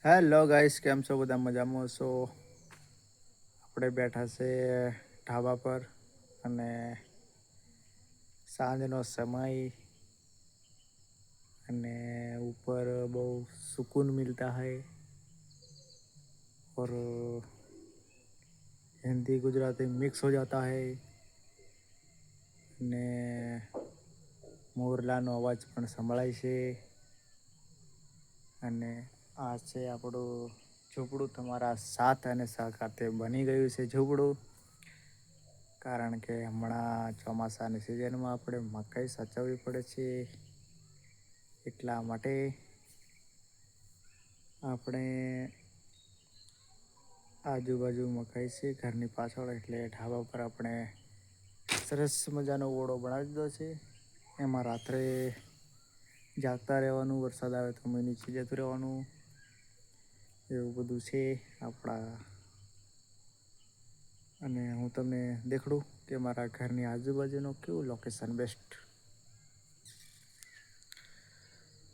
Hello guys, કેમ છો? બધા મજામાં છો? આપણે બેઠા છે ઢાબા પર અને સાંજનો સમય અને ऊपर બહુ सुकून मिलता है और हिंदी गुजराती मिक्स हो जाता है ને મોરલાનો અવાજ પણ સંભળાય છે અને આ છે આપણું ઝૂંપડું. તમારા સાથ અને સહકારથી બની ગયું છે ઝૂંપડું, કારણ કે હમણાં ચોમાસાની સિઝનમાં આપણે મકાઈ સાચવવી પડે છે. એટલા માટે આપણે આજુબાજુ મકાઈ છે ઘરની પાછળ, એટલે ઢાબા પર આપણે સરસ મજાનો ઓળો બનાવી દીધો છે. એમાં રાત્રે જાગતા રહેવાનું, વરસાદ આવે તો અમે નીચે જતું રહેવાનું, એવું બધું છે આપણા. અને હું તમને દેખાડું કે મારા ઘરની આજુબાજુનું કેવું લોકેશન બેસ્ટ.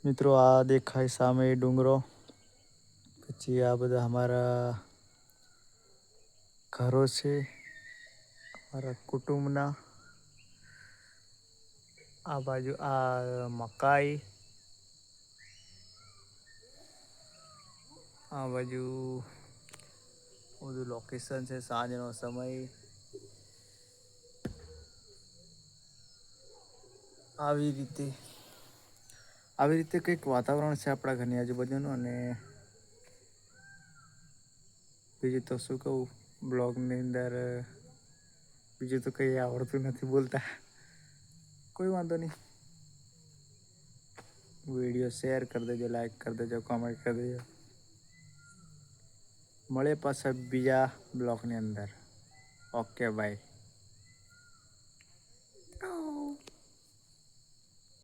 મિત્રો, આ દેખાય સામે ડુંગરો, પછી આ બધા અમારા ઘરો છે અમારા કુટુંબના. આ બાજુ આ મકાઈ, આ બાજુ બધું લોકેશન છે. સાંજનો સમય આવી રીતે કંઈક વાતાવરણ છે આપણા ઘરની આજુબાજુનું. અને બીજું તો શું કહું, બ્લોગની અંદર બીજું તો કંઈ આવડતું નથી બોલતા. કોઈ વાંધો નહીં, વિડીયો શેર કરી દેજો, લાઈક કરી દેજો, કોમેન્ટ કરી દેજો. મળે પાછા બીજા બ્લોગની અંદર. Okay bye.